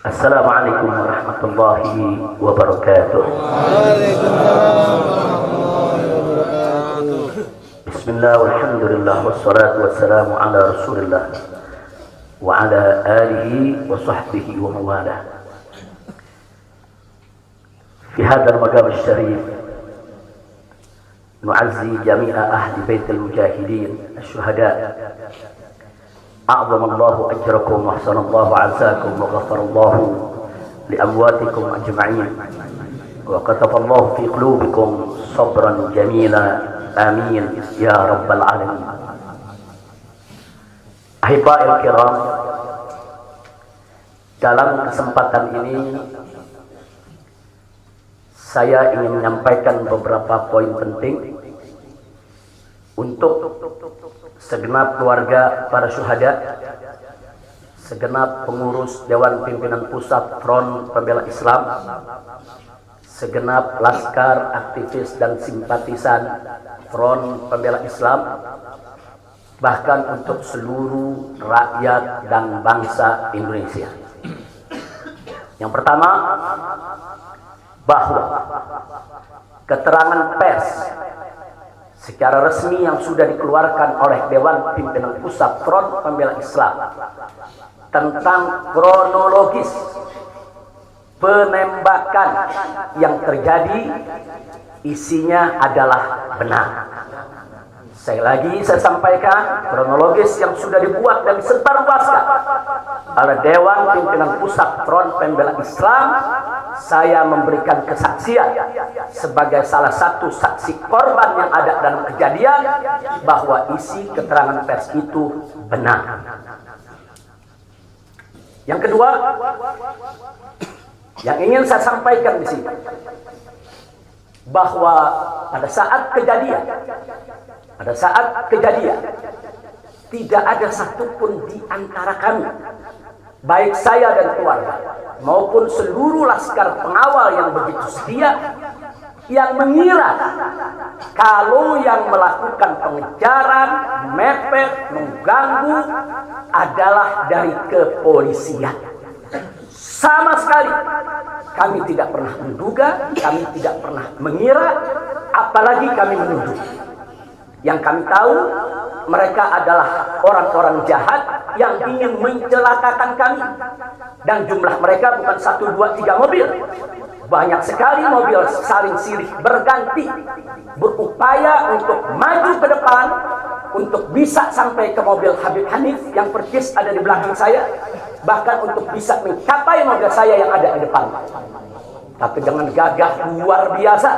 Assalamualaikum warahmatullahi wabarakatuh. Bismillah walhamdulillah wassalatu wassalamu ala rasulillah wa ala alihi wa sahbihi wa mawalah. Fi hadzal maqam asy-syarif nu'azzi jami'a ahli baitil mujahidin asy-syuhada. أعظم الله أجركم وأحسن الله عزاكم وغفر الله لأمواتكم أجمعين وكتب الله في قلوبكم صبرا جميلا آمين يا رب العالمين. Ahibba'i al-kiram, dalam kesempatan ini saya ingin menyampaikan beberapa poin penting untuk segenap keluarga para syuhada, segenap pengurus Dewan Pimpinan Pusat Front Pembela Islam, segenap laskar, aktivis dan simpatisan Front Pembela Islam, bahkan untuk seluruh rakyat dan bangsa Indonesia. Yang pertama, bahwa keterangan pers secara resmi yang sudah dikeluarkan oleh Dewan Pimpinan Pusat Front Pembela Islam tentang kronologis penembakan yang terjadi isinya adalah benar. Saya sampaikan kronologis yang sudah dibuat dan disebarluaskan oleh Dewan Pimpinan Pusat Front Pembela Islam. Saya memberikan kesaksian sebagai salah satu saksi korban yang ada dalam kejadian bahwa isi keterangan pers itu benar. Yang kedua, yang ingin saya sampaikan di sini, bahwa pada saat kejadian tidak ada satupun di antara kami, baik saya dan keluarga maupun seluruh laskar pengawal yang begitu setia, yang mengira kalau yang melakukan pengejaran, mepet, mengganggu adalah dari kepolisian. Sama sekali kami tidak pernah menduga, kami tidak pernah mengira, apalagi kami menuduh. Yang kami tahu, mereka adalah orang-orang jahat yang ingin mencelakakan kami. Dan jumlah mereka bukan 1, 2, 3 mobil. Banyak sekali mobil saling silih berganti, berupaya untuk maju ke depan, untuk bisa sampai ke mobil Habib Hanif yang persis ada di belakang saya, bahkan untuk bisa mencapai mobil saya yang ada di depan. Tapi dengan gagah luar biasa,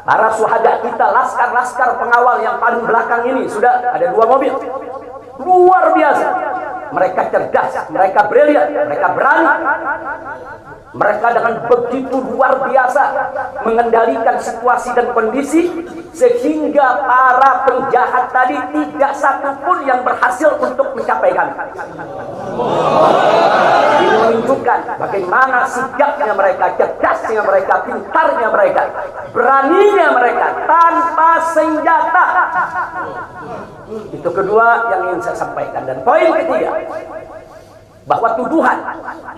para syuhada kita, laskar-laskar pengawal yang paling belakang ini, sudah ada 2 mobil. Luar biasa. Mereka cerdas, mereka brilian, mereka berani. Mereka dengan begitu luar biasa mengendalikan situasi dan kondisi, sehingga para penjahat tadi tidak satupun yang berhasil untuk mencapai kami. Ini menunjukkan bagaimana sigapnya mereka, cerdasnya mereka, pintarnya mereka, beraninya mereka tanpa senjata. Itu kedua yang ingin saya sampaikan. Dan poin ketiga, bahwa tuduhan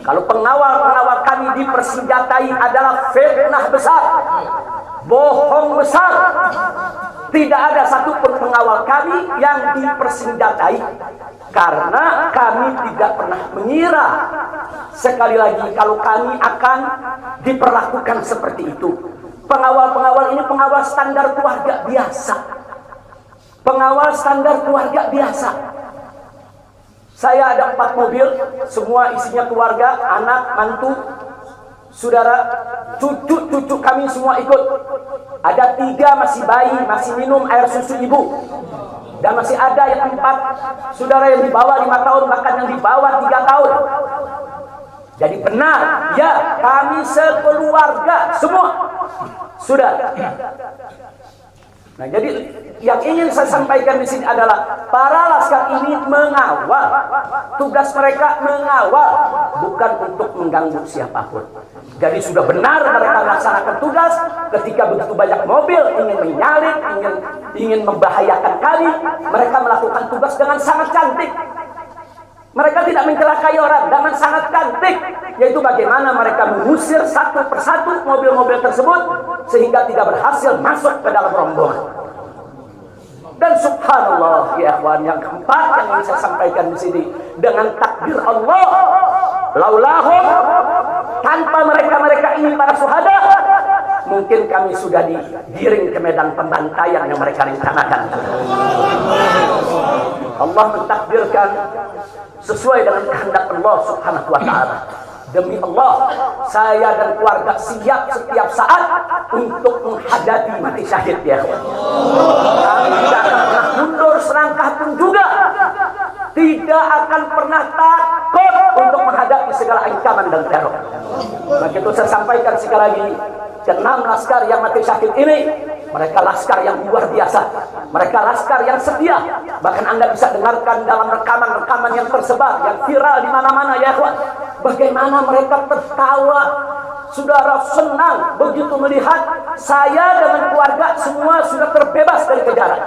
kalau pengawal-pengawal kami dipersenjatai adalah fitnah besar, bohong besar. Tidak ada satupun pengawal kami yang dipersenjatai, karena kami tidak pernah mengira, sekali lagi, kalau kami akan diperlakukan seperti itu. Pengawal-pengawal ini pengawal standar keluarga biasa. Pengawal standar keluarga biasa. Saya ada 4 mobil, semua isinya keluarga, anak, mantu, saudara, cucu-cucu kami semua ikut. Ada 3 masih bayi, masih minum air susu ibu. Dan masih ada yang 4 saudara yang di bawah 5 tahun, bahkan yang di bawah 3 tahun. Jadi benar, ya, kami sekeluarga semua. Sudah. Nah, jadi yang ingin saya sampaikan di sini adalah para laskar ini mengawal. Tugas mereka mengawal, bukan untuk mengganggu siapapun. Jadi sudah benar mereka melaksanakan tugas. Ketika begitu banyak mobil ingin menyalip, ingin membahayakan kami, mereka melakukan tugas dengan sangat cantik. Mereka tidak mencelakai orang dengan sangat cantik. yaitu bagaimana mereka mengusir satu persatu mobil-mobil tersebut sehingga tidak berhasil masuk ke dalam rombongan. Dan subhanallah ya ikhwan, yang keempat yang ingin saya sampaikan di sini, dengan takdir Allah, laulahum, tanpa mereka ini para syuhada, mungkin kami sudah digiring ke medan pembantaian yang mereka rencanakan. Allah mentakdirkan sesuai dengan kehendak Allah subhanahu wa ta'ala. Demi Allah, saya dan keluarga siap setiap saat untuk menghadapi mati syahid ya. Kami tidak akan pernah mundur selangkah pun juga. Tidak akan pernah takut untuk menghadapi segala ancaman dan teror. Maka itu saya sampaikan sekali lagi, 6 laskar yang mati syahid ini, mereka laskar yang luar biasa. Mereka laskar yang setia. Bahkan Anda bisa dengarkan dalam rekaman-rekaman yang tersebar, yang viral di mana-mana ya ikhwan. Bagaimana mereka tertawa, saudara, senang begitu melihat saya dengan keluarga semua sudah terbebas dari kejaran.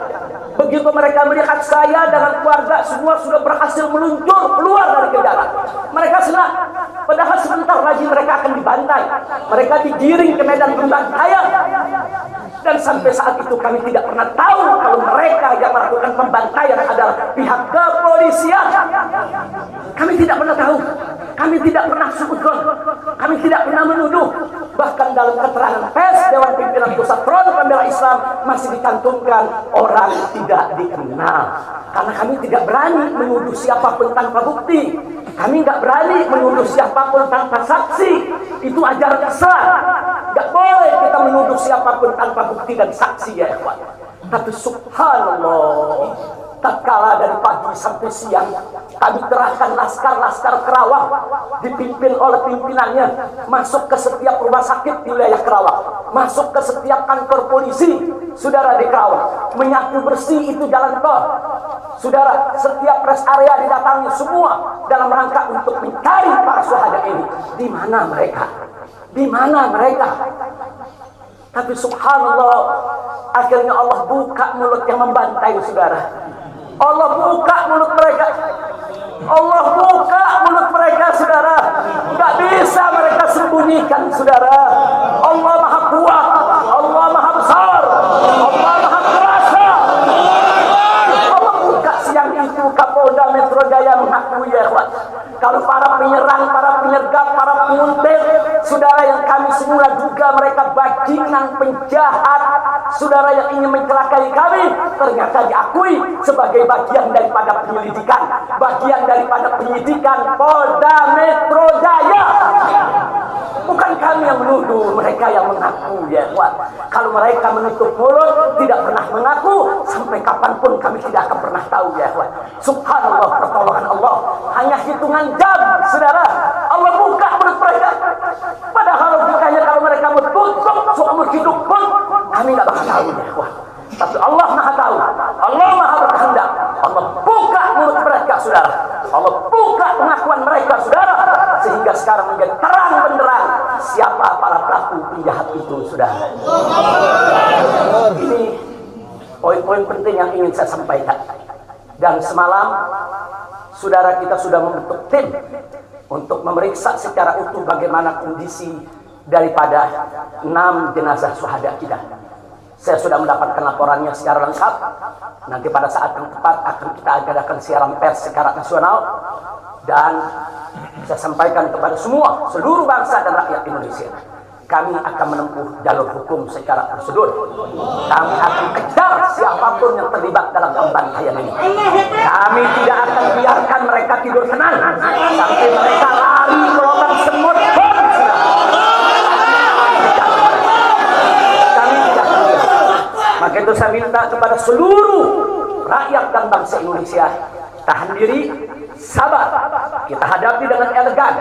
Begitu mereka melihat saya dengan keluarga semua sudah berhasil meluncur keluar dari kejaran, mereka senang. Padahal sebentar lagi mereka akan dibantai, mereka digiring ke medan pembantaian. Dan sampai saat itu kami tidak pernah tahu kalau mereka yang melakukan pembantaian adalah pihak kepolisian. Kami tidak pernah tahu, kami tidak pernah suudzon, kami tidak pernah menuduh. Bahkan dalam keterangan pers Dewan Pimpinan Pusat Front Pembela Islam masih dicantumkan orang tidak dikenal. Karena kami tidak berani menuduh siapapun tanpa bukti. Kami nggak berani menuduh siapapun tanpa saksi. Itu ajaran Islam. Nggak boleh kita menuduh siapapun tanpa bukti dan saksi ya ikhwan. Tapi subhanallah, tatkala dari pagi sampai siang kami kerahkan laskar-laskar Kerawang dipimpin oleh pimpinannya masuk ke setiap rumah sakit di wilayah Kerawang, masuk ke setiap kantor polisi saudara di Kerawang, menyapu bersih itu jalan tol saudara, setiap rest area didatangi semua dalam rangka untuk mencari para syuhada ini. Di mana mereka? Di mana mereka? Tapi subhanallah, akhirnya Allah buka mulut yang membantai saudara. Allah buka mulut mereka. Allah buka mulut mereka saudara. Gak bisa mereka sembunyikan saudara. Allah maha kuat, Allah maha besar, Allah maha kuasa. Allah buka siang itu. Kapolda Metro Jaya mengakui ya ikhwan, kalau para penyerang, para penyergap, para penguntit saudara yang kami semula duga mereka bajingan penjahat saudara yang ingin mencelakai kami, ternyata diakui sebagai bagian daripada penyelidikan, bagian daripada penyidikan Polda Metro Jaya. Bukan kami yang menuduh, mereka yang mengaku ya ikhwan. Kalau mereka menutup mulut, tidak pernah mengaku, sampai kapanpun kami tidak akan pernah tahu ya ikhwan. Subhanallah, pertolongan Allah hanya hitungan jam saudara. Allah buka mulut mereka. Padahal logikanya kalau mereka tutup seumur hidup pun kami tidak bakal tahu ya ikhwan. Tapi Allah maha tahu, Allah maha berkehendak. Allah buka mulut mereka saudara, Allah buka pengakuan mereka saudara, sehingga sekarang menjadi terang benderang siapa para pelaku penjahat itu saudara. Ini poin-poin penting yang ingin saya sampaikan. Dan semalam saudara kita sudah membentuk tim untuk memeriksa secara utuh bagaimana kondisi daripada 6 jenazah syuhada kita. Saya sudah mendapatkan laporannya secara lengkap. Nanti pada saat yang tepat akan kita adakan siaran pers secara nasional. Dan saya sampaikan kepada semua, seluruh bangsa dan rakyat Indonesia, kami akan menempuh jalur hukum secara prosedur. Kami akan kejar siapapun yang terlibat dalam pembantaian ini. Kami tidak akan biarkan mereka tidur tenang sampai mereka lari ke lubang semut. Maka itu saya minta kepada seluruh rakyat dan bangsa Indonesia, tahan diri, sabar. Kita hadapi dengan elegan.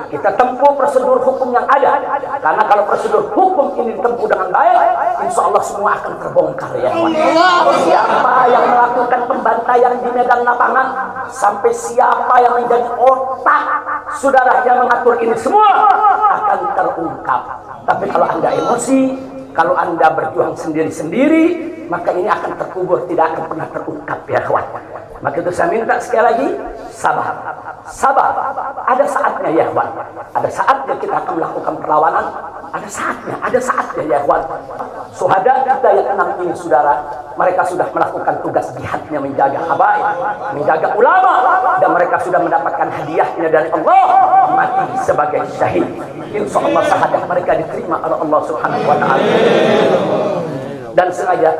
Kita tempuh prosedur hukum yang ada. Karena kalau prosedur hukum ini ditempuh dengan baik, insya Allah semua akan terbongkar ya. Siapa yang melakukan pembantaian di medan lapangan, sampai siapa yang menjadi otak saudara yang mengatur ini semua akan terungkap. Tapi kalau Anda emosi, kalau Anda berjuang sendiri-sendiri, maka ini akan terkubur, tidak akan pernah terungkap ya kawan. Maka itu saya minta sekali lagi, sabar, sabar, ada saatnya ya ikhwan. Ada saatnya kita akan melakukan perlawanan. Ada saatnya ya ikhwan. Syuhada kita yang 6 ini saudara, mereka sudah melakukan tugas jihadnya menjaga habaib, menjaga ulama, dan mereka sudah mendapatkan hadiahnya dari Allah, mati sebagai syahid. Insya Allah syahadat mereka diterima oleh Allah Subhanahu wa Ta'ala. Dan sengaja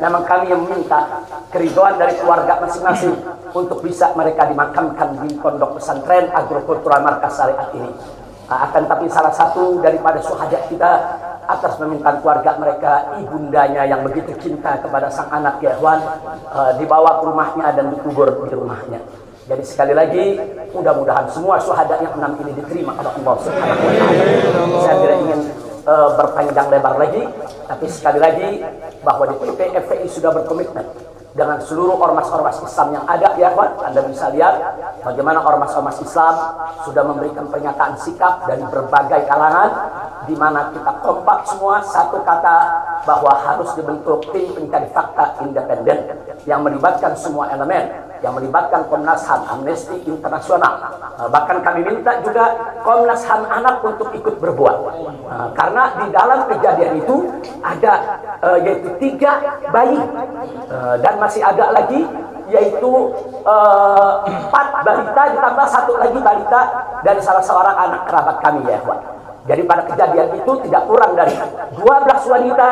memang kami yang meminta keridhaan dari keluarga masing-masing untuk bisa mereka dimakamkan di pondok pesantren agrokultural markas syariat ini. Akan tapi salah satu daripada syuhada kita atas permintaan keluarga mereka, ibundanya yang begitu cinta kepada sang anak ya ikhwan, dibawa ke rumahnya dan dikubur di rumahnya. Jadi sekali lagi, mudah-mudahan semua syuhada yang 6 ini diterima oleh Allah Subhanahu wa Ta'ala. Saya tidak ingin berpanjang lebar lagi, tapi sekali lagi bahwa DPP FPI sudah berkomitmen dengan seluruh ormas-ormas Islam yang ada ya kawan. Anda bisa lihat bagaimana ormas-ormas Islam sudah memberikan pernyataan sikap dari berbagai kalangan, di mana kita kompak semua satu kata bahwa harus dibentuk tim pencari fakta independen yang melibatkan semua elemen, yang melibatkan Komnas HAM, Amnesty Internasional. Bahkan kami minta juga Komnas HAM anak untuk ikut berbuat. Karena di dalam kejadian itu ada yaitu 3 bayi dan masih ada lagi yaitu 4 balita ditambah 1 lagi balita dari salah seorang anak kerabat kami ya ikhwan. Jadi pada kejadian itu tidak kurang dari 12 wanita,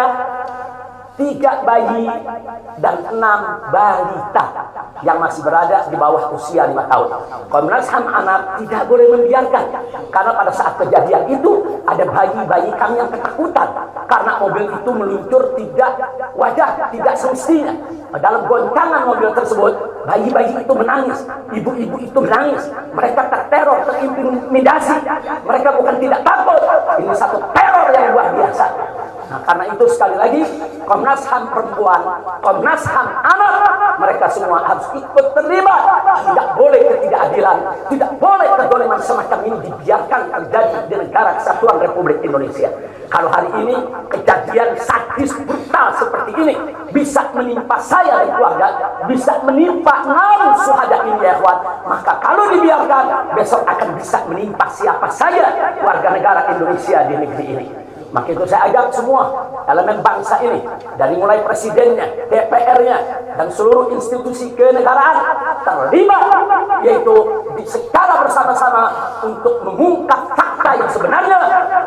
3 bayi dan 6 balita yang masih berada di bawah usia 5 tahun. Komnas HAM anak tidak boleh membiarkan, karena pada saat kejadian itu ada bayi-bayi kami yang ketakutan karena mobil itu meluncur tidak wajar, tidak semestinya. Dalam goncangan mobil tersebut, bayi-bayi itu menangis, ibu-ibu itu menangis, mereka terteror, terintimidasi. Mereka bukan tidak takut, ini satu teror yang luar biasa. Nah, karena itu sekali lagi Komnas HAM perempuan, Komnas HAM anak, mereka semua harus ikut terlibat. Tidak boleh ketidakadilan, tidak boleh kezaliman semacam ini dibiarkan terjadi di negara kesatuan Republik Indonesia. Kalau hari ini kejadian sadis brutal seperti ini bisa menimpa saya dan keluarga, bisa menimpa 6 syuhada ini ya ikhwan, maka kalau dibiarkan besok akan bisa menimpa siapa saja warga negara Indonesia di negeri ini. Maka itu saya ajak semua elemen bangsa ini, dari mulai presidennya, DPR-nya, dan seluruh institusi kenegaraan terlibat, yaitu secara bersama-sama untuk mengungkap fakta yang sebenarnya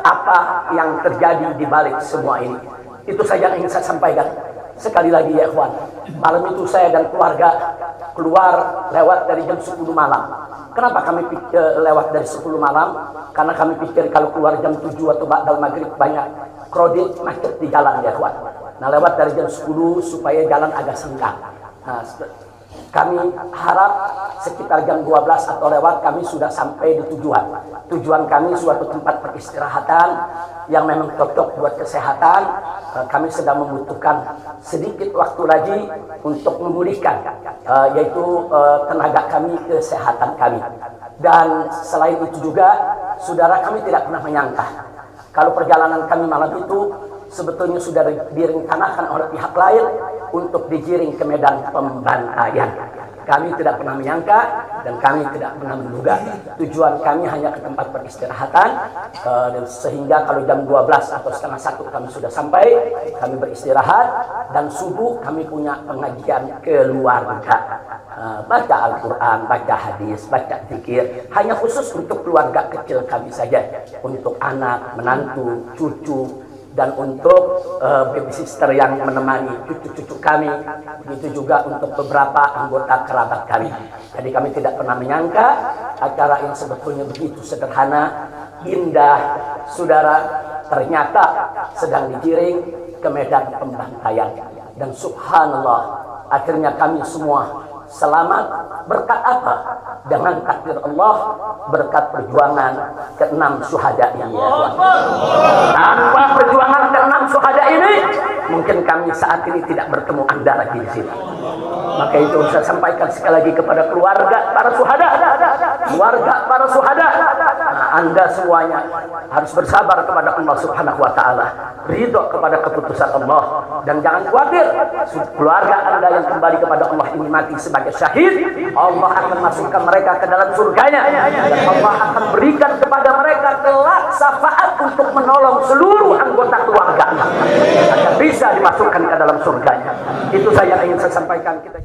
apa yang terjadi di balik semua ini. Itu saja yang ingin saya sampaikan. Sekali lagi ya ikhwan, malam itu saya dan keluarga keluar lewat dari jam 10 malam. Kenapa kami lewat dari 10 malam? Karena kami pikir kalau keluar jam 7 atau ba'dal maghrib banyak krodit macet di jalan ya ikhwan. Nah, lewat dari jam 10 supaya jalan agak senggang. Nah, kami harap sekitar jam 12 atau lewat kami sudah sampai di tujuan. Tujuan kami suatu tempat peristirahatan yang memang cocok buat kesehatan. Kami sedang membutuhkan sedikit waktu lagi untuk memulihkan yaitu tenaga kami, kesehatan kami. Dan selain itu juga saudara, kami tidak pernah menyangka kalau perjalanan kami malam itu sebetulnya sudah direncanakan oleh pihak lain untuk digiring ke medan pembantaian. Kami tidak pernah menyangka dan kami tidak pernah menduga. Tujuan kami hanya ke tempat peristirahatan, dan sehingga kalau jam 12 atau setengah 1 kami sudah sampai, kami beristirahat, dan subuh kami punya pengajian keluarga. Baca Al-Quran, baca hadis, baca zikir, hanya khusus untuk keluarga kecil kami saja, untuk anak, menantu, cucu, dan untuk babysitter yang menemani cucu-cucu kami, begitu juga untuk beberapa anggota kerabat kami. Jadi kami tidak pernah menyangka acara yang sebetulnya begitu sederhana, indah, saudara, ternyata sedang digiring ke medan pembantaian. Dan subhanallah, akhirnya kami semua selamat. Berkat apa? Dengan takdir Allah, berkat perjuangan ke-6 syuhada ini ya Tuhan. Tanpa perjuangan ke-6 syuhada ini, mungkin kami saat ini tidak bertemu Anda lagi di sini. Maka itu saya sampaikan sekali lagi kepada keluarga para syuhada. Keluarga para syuhada. Nah, Anda semuanya harus bersabar kepada Allah Subhanahu wa taala, ridho kepada keputusan Allah, dan jangan khawatir keluarga Anda yang kembali kepada Allah ini mati sebagai syahid, Allah akan masukkan mereka ke dalam surganya, dan Allah akan berikan kepada mereka kelak syafaat untuk menolong seluruh anggota keluarga agar bisa dimasukkan ke dalam surganya. Itu saya ingin saya sampaikan kita.